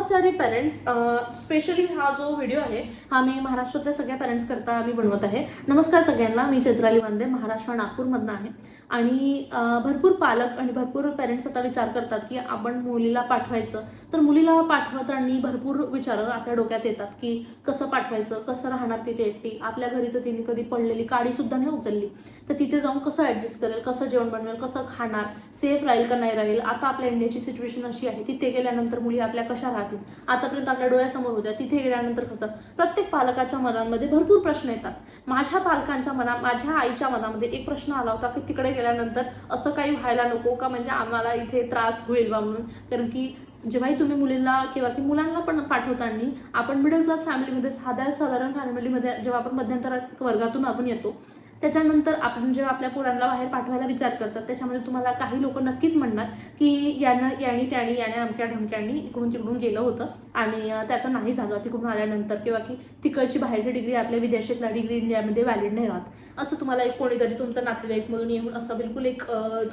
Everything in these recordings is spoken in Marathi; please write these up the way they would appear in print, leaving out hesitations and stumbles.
बहुत सारे पेरेंट्स, स्पेशली हा जो व्हिडिओ आहे हा मी महाराष्ट्रातल्या सगळ्या पेरेंट्स करता मी बनवत आहे. नमस्कार सगळ्यांना, मी चैत्राली वंदे, महाराष्ट्र नागपूरमधनं आहे. आणि भरपूर पालक आणि भरपूर पेरेंट्स आता विचार करतात की आपण मुलीला पाठवायचं, तर मुलीला पाठवताना भरपूर विचार आपल्या डोक्यात येतात की कसं पाठवायचं, कसं राहणार तिथे एकटी, आपल्या घरी तर तिने कधी पडलेली काडी सुद्धा नाही उचलली, तर तिथे जाऊन कसं ॲडजस्ट करेल, कसं जेवण बनवेल, कसं खाणार, सेफ राहील का नाही राहील. आता आपल्या इंडियाची सिच्युएशन अशी आहे, तिथे गेल्यानंतर मुली आपल्या कशा राहतील, आतापर्यंत आपल्या डोळ्यासमोर होत्या, तिथे गेल्यानंतर कसं. प्रत्येक पालकाच्या मनांमध्ये भरपूर प्रश्न येतात. माझ्या पालकांच्या माझ्या आईच्या मनामध्ये एक प्रश्न आला होता की तिकडे गेल्यानंतर असं काही व्हायला नको का, म्हणजे आम्हाला इथे त्रास होईल बा म्हणून. कारण की जेव्हाही तुम्ही मुलीला किंवा की मुलांना पण पाठवताना आपण मिडल क्लास फॅमिलीमध्ये, साधारण फॅमिलीमध्ये, जेव्हा आपण मध्यंतर वर्गातून आपण येतो, त्याच्यानंतर आपण जेव्हा आपल्या पोरांना बाहेर पाठवायला विचार करतात, त्याच्यामध्ये तुम्हाला काही लोक नक्कीच म्हणणार की याने अमक्या ढमक्यांनी इकडून तिकडून गेलं होतं आणि त्याचं नाही झालं तिकडून आल्यानंतर, किंवा की तिकडची बाहेरची डिग्री आपल्या विदेशातला डिग्री इंडियामध्ये व्हॅलिड नाही राहत, असं तुम्हाला एक कोणीतरी तुमचं नातेवाईकमधून येऊन असं बिलकुल एक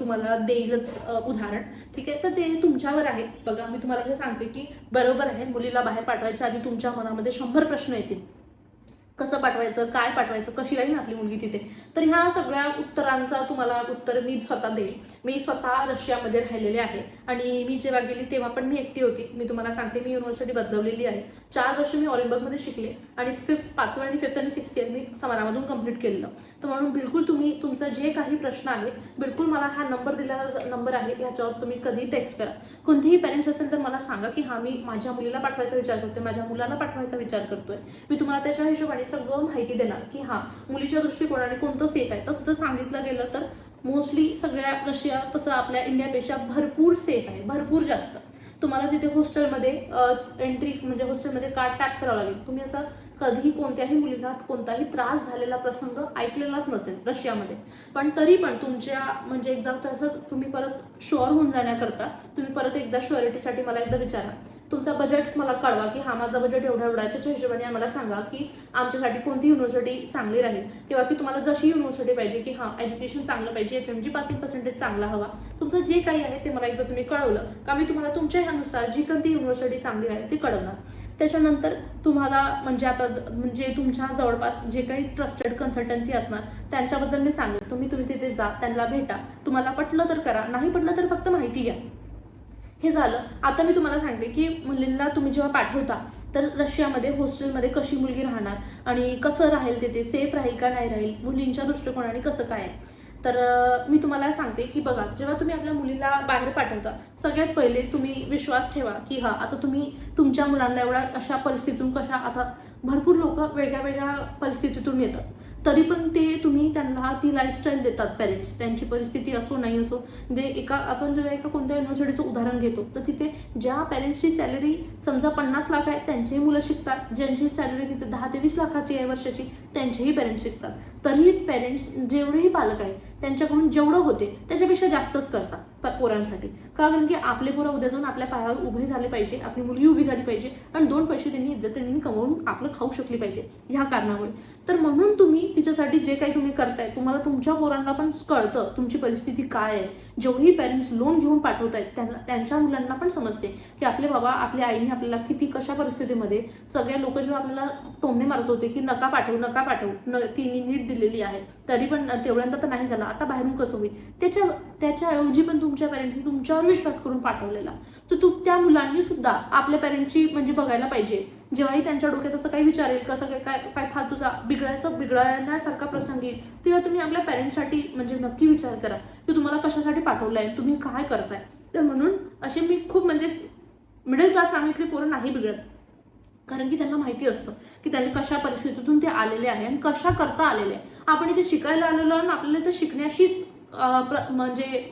तुम्हाला देईलच उदाहरण. ठीक आहे, तर ते तुमच्यावर आहे. बघा, मी तुम्हाला हे सांगते की बरोबर आहे, मुलीला बाहेर पाठवायच्या आधी तुमच्या मनामध्ये 100 प्रश्न येतील. कसं पाठवायचं, काय पाठवायचं, कशी राहील आपली मुलगी तिथे. तर ह्या सगळ्या उत्तरांचा तुम्हाला उत्तर मी स्वतः देईल. मी स्वतः रशियामध्ये राहिलेले आहे आणि मी जेव्हा गेली तेव्हा पण मी एकटी होती. मी तुम्हाला सांगते, मी युनिव्हर्सिटी बदलवलेली आहे. 4 वर्ष मी ऑलिंबर्गमध्ये शिकले आणि 5th आणि 5th आणि 6th इयर मी समारामधून कंप्लीट केलेलं. तर म्हणून बिलकुल तुम्ही तुमचा जे काही प्रश्न आहे, बिलकुल मला हा नंबर दिलेला नंबर आहे, ह्याच्यावर तुम्ही कधी टेक्स्ट करा. कोणतेही पेरेंट्स असेल तर मला सांगा की हा मी माझ्या मुलीला पाठवायचा विचार करतोय, माझ्या मुलाला पाठवायचा विचार करतोय. मी तुम्हाला त्याच्या हिशोबाने सगळं माहिती देणार की हा मुलीच्या दृष्टिकोनाने कोणतं सेफ आहे. तसं तर सांगितलं गेलं तर मोस्टली सगळ्या रशिया तसं आपल्या इंडियापेक्षा भरपूर सेफ आहे, भरपूर जास्त. तुम्हाला तिथे हॉस्टेलमध्ये एंट्री म्हणजे हॉस्टेलमध्ये कार्ड टॅप करावं लागेल. तुम्ही असं कधीही कोणत्याही मुलीला कोणताही त्रास झालेला प्रसंग ऐकलेलाच नसेल रशियामध्ये. पण तरी पण तुमच्या म्हणजे एकदा तसंच तुम्ही परत शुअर होऊन जाण्याकरता तुम्ही परत एकदा शुअरिटीसाठी मला एकदा विचारा. तुमचा बजेट मला कळवा की हा माझा बजेट एवढा आहे, त्याच्या हिशोबाने आम्हाला सांगा की आमच्यासाठी कोणती युनिव्हर्सिटी चांगली राहील, किंवा की तुम्हाला जशी युनिव्हर्सिटी पाहिजे की हा एज्युकेशन चांगलं पाहिजे, FMG पासिंग पर्सेंटेज चांगला हवा, तुमचं जे काही आहे ते मला एकदा तुम्ही कळवलं का मी तुम्हाला तुमच्या ह्यानुसार जी कोणती युनिव्हर्सिटी चांगली राहील ती कळवणार. त्याच्यानंतर तुम्हाला म्हणजे आता म्हणजे तुमच्या जवळपास जे काही ट्रस्टेड कन्सल्टन्सी असणार त्यांच्याबद्दल मी सांगेन. तुम्ही तिथे जा, त्यांना भेटा, तुम्हाला पटलं तर करा, नाही पटलं तर फक्त माहिती घ्या. हे झालं. आता मी तुम्हाला सांगते की मुलींना तुम्ही जेव्हा पाठवता तर रशियामध्ये हॉस्टेलमध्ये कशी मुलगी राहणार आणि कसं राहील, तिथे सेफ राहील का नाही राहील, मुलींच्या दृष्टिकोनाने कसं काय आहे. तर मी तुम्हाला सांगते की बघा, जेव्हा तुम्ही आपल्या मुलीला बाहेर पाठवता, सगळ्यात पहिले तुम्ही विश्वास ठेवा की हा आता तुम्ही तुमच्या मुलांना एवढ्या अशा परिस्थितीतून कशा, आता भरपूर लोक वेगळ्या वेगळ्या परिस्थितीतून येतात, तरी पण ते तुम्ही त्यांना ती लाईफस्टाईल देतात पेरेंट्स, त्यांची परिस्थिती असो नाही असो. म्हणजे आपण जेव्हा एका कोणत्या युनिव्हर्सिटीचं उदाहरण घेतो तर तिथे ज्या पेरेंट्सची सॅलरी समजा 50 लाख आहे त्यांचेही मुलं शिकतात, ज्यांची सॅलरी तिथे 10 ते 20 लाखाची आहे वर्षाची त्यांचेही पेरेंट्स शिकतात. तरीही पेरेंट्स जेवढेही पालक आहेत त्यांच्याकडून जेवढं होते त्याच्यापेक्षा जास्तच करतात पोरांसाठी. का? कारण की आपले पोरं उद्या जाऊन आपल्या पायावर उभे झाले पाहिजे, आपली मुलगी उभी झाली पाहिजे आणि 2 पैसे त्यांनी इज्जतीने कमवून आपलं खाऊ शकली पाहिजे ह्या कारणामुळे. तर म्हणून तुम्ही तिच्यासाठी जे काही तुम्ही करताय, तुम्हाला तुमच्या पोरांना पण कळतं तुमची परिस्थिती काय आहे. जेवढेही पेरेंट्स लोन घेऊन पाठवत आहेत त्यांच्या मुलांना पण समजते की आपले बाबा, आपल्या आईने आपल्याला किती कशा परिस्थितीमध्ये, सगळ्या लोक जेव्हा आपल्याला टोमणे मारत होते की नका पाठवू, तिने नीट दिलेली आहे तरी पण तेवढ्यांदा तर नाही झाला, आता बाहेरून कसं होईल, त्याच्याऐवजी पण तुमच्या पेरेंट्सनी तुमच्यावर विश्वास करून पाठवलेला. तर त्या मुलांनी सुद्धा आपल्या पेरेंट्सची म्हणजे बघायला पाहिजे. जेव्हाही त्यांच्या डोक्यात असं काही विचार येईल, कसं काय फालतूचा बिघडण्यासारखा प्रसंग येईल, तेव्हा तुम्ही आपल्या पेरेंट्ससाठी म्हणजे नक्की विचार करा की तुम्हाला कशासाठी पाठवलंय, तुम्ही काय करताय. तर म्हणून असे मी खूप म्हणजे मिडल क्लास फॅमिलीतले पोरं नाही बिघडत, कारण की त्यांना माहिती असतं की त्यांनी कशा परिस्थितीतून ते आलेले आहे आणि कशा करता आलेले आहे. आपण इथे शिकायला आलेलो आणि आपल्याला इथे शिकण्याशीच म्हणजे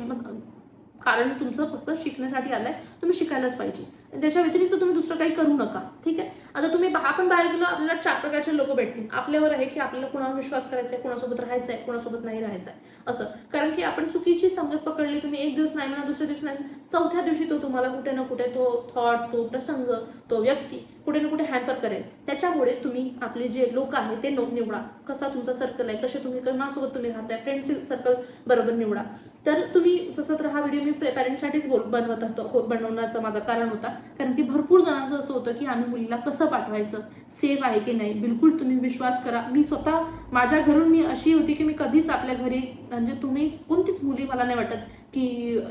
कारण तुमचं फक्त शिकण्यासाठी आलंय, तुम्ही शिकायलाच पाहिजे, त्याच्या व्यतिरिक्त तुम्ही दुसरं काही करू नका. ठीक आहे. आता तुम्ही आपण बाहेर गेलो, आपल्याला 4 प्रकारचे लोक भेटतील. आपल्यावर आहे की आपल्याला कोणावर विश्वास करायचा आहे, कोणासोबत राहायचं आहे, कोणासोबत नाही राहायचं आहे असं. कारण की आपण चुकीची संगत पकडली, तुम्ही एक दिवस नाही म्हणा, दुसऱ्या दिवशी नाही, चौथ्या दिवशी तो तुम्हाला कुठे ना कुठे तो थॉट, तो प्रसंग, तो व्यक्ती कुठे ना कुठे हॅम्पर करेल. त्याच्यामुळे तुम्ही आपले जे लोक आहे ते निवडा. कसा तुमचा सर्कल आहे, कसे तुम्ही कोणासोबत तुम्ही राहताय, फ्रेंड सर्कल बरोबर निवडा. तर तुम्ही जसं, तर हा व्हिडिओ मी पॅरेंट्ससाठीच बनवण्याचं माझं कारण होता, कारण की भरपूर जणांचं असं होतं की आम्ही मुलीला कसं पाठवायचं, सेफ आहे की नाही. बिलकुल तुम्ही विश्वास करा, मी स्वतः माझ्या घरून मी अशी होती की मी कधीच आपल्या घरी, म्हणजे तुम्ही कोणतीच मुली मला नाही वाटत की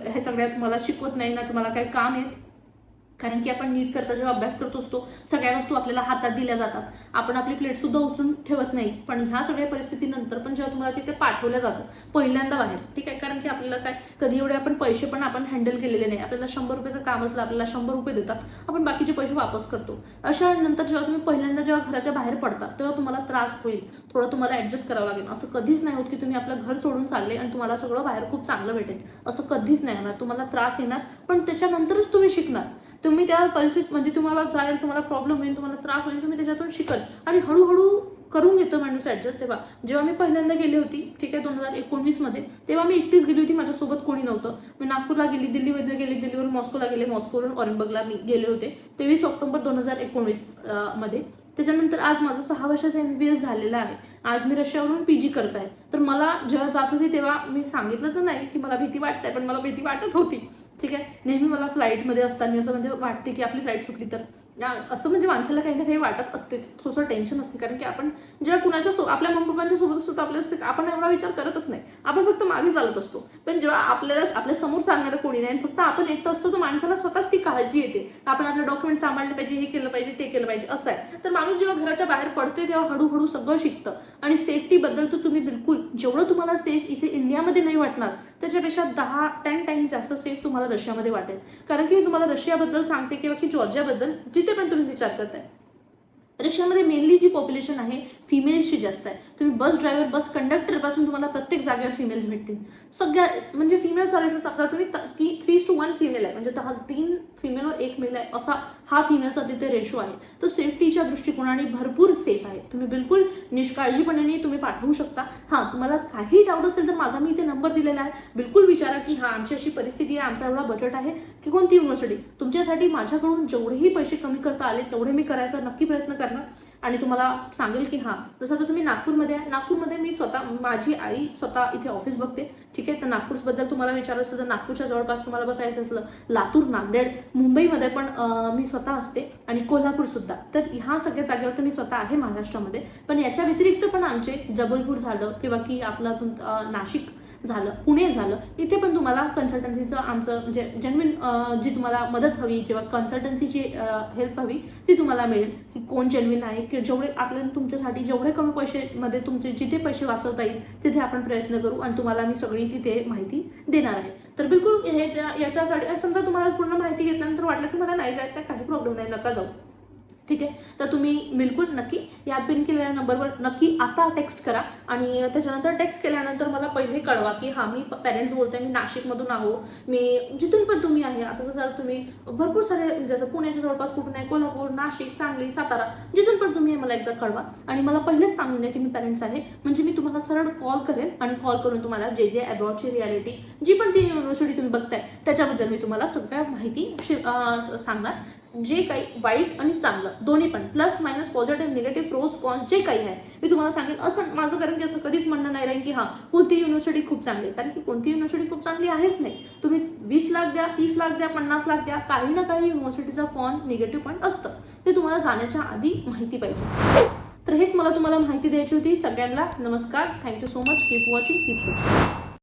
हे सगळ्यात तुम्हाला शिकवत नाही ना, तुम्हाला काही काम आहे. कारण की आपण नीट करता जेव्हा अभ्यास करत असतो, सगळ्या वस्तू आपल्याला हातात दिल्या जातात, आपण आपली प्लेट सुद्धा उचलून ठेवत नाही. पण ह्या सगळ्या परिस्थितीनंतर पण जेव्हा तुम्हाला तिथे पाठवलं जातं पहिल्यांदा बाहेर, ठीक आहे, कारण की आपल्याला काय कधी एवढे आपण पैसे पण आपण हँडल केलेले नाही. आपल्याला 100 रुपयाचं काम असलं, आपल्याला 100 रुपये देतात, आपण बाकीचे पैसे वापस करतो. अशा नंतर जेव्हा तुम्ही पहिल्यांदा जेव्हा घराच्या बाहेर पडतात तेव्हा तुम्हाला त्रास होईल, थोडं तुम्हाला ऍडजस्ट करावं लागेल. असं कधीच नाही होत की तुम्ही आपलं घर सोडून चालले आणि तुम्हाला सगळं बाहेर खूप चांगलं भेटेल, असं कधीच नाही होणार. तुम्हाला त्रास येणार, पण त्याच्यानंतरच तुम्ही शिकणार. तुम्ही त्या परिस्थितीत, म्हणजे तुम्हाला जाईल, तुम्हाला प्रॉब्लेम होईल, तुम्हाला त्रास होईल, तुम्ही त्याच्यातून शिकाल आणि हळूहळू करून घेतं माणूस ऍडजस्ट. जेव्हा मी पहिल्यांदा गेली होती, ठीक आहे, 2019 मध्ये, तेव्हा मी एकटीच गेली होती, माझ्यासोबत कोणी नव्हतं. मी नागपूरला गेली, दिल्लीमध्ये गेली, दिल्लीवरून मॉस्कोला गेले, मॉस्कोवरून ऑरेंबर्गला मी गेले होते 23 ऑक्टोबर 2019 मध्ये. त्याच्यानंतर आज माझं 6 वर्षाचं MBBS झालेलं आहे. आज मी रशियावरून PG करत आहे. तर मला जेव्हा जात होती तेव्हा मी सांगितलं तर नाही की मला भीती वाटते, पण मला भीती वाटत होती, ठीक आहे. नेहमी मला फ्लाईटमध्ये असताना असं म्हणजे वाटते की आपली फ्लाईट सुटली तर, असं म्हणजे माणसाला काही ना काही वाटत असते, थोडंसं टेन्शन असते. कारण की आपण जेव्हा कुणाच्या आपल्या मम्मी पप्पांच्या सोबत असतो आपल्याला असते, आपण एवढा विचार करतच नाही, आपण फक्त मागे चालत असतो. पण जेव्हा आपल्या समोर सांगणारं कोणी नाही, फक्त आपण एकटं असतो, तर माणसाला स्वतःच ती काळजी येते, आपण आपलं डॉक्युमेंट सांभाळले पाहिजे, हे केलं पाहिजे, ते केलं पाहिजे, असं आहे. तर माणूस जेव्हा घराच्या बाहेर पडते तेव्हा हळूहळू सगळं शिकतं. आणि सेफ्टीबद्दल तर तुम्ही बिलकुल, जेवढं तुम्हाला सेफ इथे इंडियामध्ये नाही वाटणार, त्याच्यापेक्षा 10 टाइम्स जास्त सेफ तुम्हाला रशियामध्ये वाटेल. कारण की मी तुम्हाला रशियाबद्दल सांगते किंवा की जॉर्जियाबद्दल, जिथे पण तुम्ही विचार करताय, रशियामध्ये मेनली जी पॉप्युलेशन आहे फिमेल्सची जास्त आहे. तुम्ही बस ड्रायव्हर, बस कंडक्टर पासून तुम्हाला प्रत्येक जागेवर फिमेल्स भेटतील. सगळ्या म्हणजे फिमेल रेशो समजा तुम्ही 3:1 फिमेल आहे, म्हणजे 3 फिमेलवर 1 मेल आहे, असा हा फिमेलचा तिथे रेशो आहे. तर सेफ्टीच्या दृष्टिकोनाने भरपूर सेफ आहे. तुम्ही बिलकुल निष्काळजीपणे तुम्ही पाठवू शकता. हां, तुम्हाला काही डाऊट असेल तर माझा मी इथे नंबर दिलेला आहे, बिलकुल विचारा की हां आमची अशी परिस्थिती आहे, आमचा एवढा बजेट आहे की कोणती युनिव्हर्सिटी. तुमच्यासाठी माझ्याकडून जेवढेही पैसे कमी करता आले तेवढे मी करायचा नक्की प्रयत्न करणार. आणि तुम्हाला सांगेल की हां, जसं तर तुम्ही नागपूरमध्ये आहे, नागपूरमध्ये मी स्वतः, माझी आई स्वतः इथे ऑफिस बघते, ठीक आहे. तर नागपूरबद्दल तुम्हाला विचारायचं असेल तर नागपूरच्या जवळपास तुम्हाला बसायचं असलं, लातूर, नांदेड, मुंबईमध्ये पण मी स्वतः असते आणि कोल्हापूर सुद्धा. तर ह्या सगळ्या जागेवर तर मी स्वतः आहे महाराष्ट्रामध्ये. पण याच्या व्यतिरिक्त पण आमचे जबलपूर झालं किंवा की आपलं नाशिक झालं, पुणे झालं, इथे पण तुम्हाला कन्सल्टन्सीचं आमचं म्हणजे जेन्युइन जी तुम्हाला मदत हवी, जेव्हा कन्सल्टन्सीची हेल्प हवी ती तुम्हाला मिळेल, की कोण जेन्युइन आहे, की जेवढे आपल्याला तुमच्यासाठी जेवढे कमी पैशामध्ये तुमचे जिथे पैसे वाचवता येईल तिथे आपण प्रयत्न करू आणि तुम्हाला मी सगळी तिथे माहिती देणार आहे. तर बिलकुल हे याच्यासाठी समजा तुम्हाला पूर्ण माहिती घेतल्यानंतर वाटलं की मला नाही जायचं, काही प्रॉब्लेम नाही, नका जाऊ, ठीक आहे. तर तुम्ही बिलकुल नक्की या पिन केलेल्या नंबरवर नक्की आता टेक्स्ट करा आणि त्याच्यानंतर टेक्स्ट केल्यानंतर मला पहिले कळवा की हां मी पेरेंट्स बोलते, मी नाशिकमधून आहो, मी जिथून पण तुम्ही आहे. आता जसं तुम्ही भरपूर सारे, जसं पुण्याच्या जवळपास कुठून आहे, कोल्हापूर, नाशिक, सांगली, सातारा, जिथून पण तुम्ही मला एकदा कळवा आणि मला पहिलेच सांगून द्या की मी पेरेंट्स आहे. म्हणजे मी तुम्हाला सरळ कॉल करेन आणि कॉल करून तुम्हाला जे अब्रॉडची रियालिटी, जी पण ती युनिव्हर्सिटी तुम्ही बघताय त्याच्याबद्दल मी तुम्हाला सगळ्या माहिती सांगणार. जे काही वाईट आणि चांगलं दोन्ही पण, plus minus, positive, negative, pros con जे काही आहे मी तुम्हाला सांगेन. असं माझं, कारण की असं कधीच म्हणणं नाही राहील की हां कोणती युनिव्हर्सिटी खूप चांगली आहे, कारण की कोणती युनिव्हर्सिटी खूप चांगली आहेच नाही. तुम्ही 20 लाख द्या, 30 लाख द्या, 50 लाख द्या, काही ना काही युनिव्हर्सिटीचा कॉन, निगेटिव्ह पॉईंट असतं, ते तुम्हाला जाण्याच्या आधी माहिती पाहिजे. तर हेच मला तुम्हाला माहिती द्यायची होती. सगळ्यांना नमस्कार, thank you so much, keep watching, keep subscribe.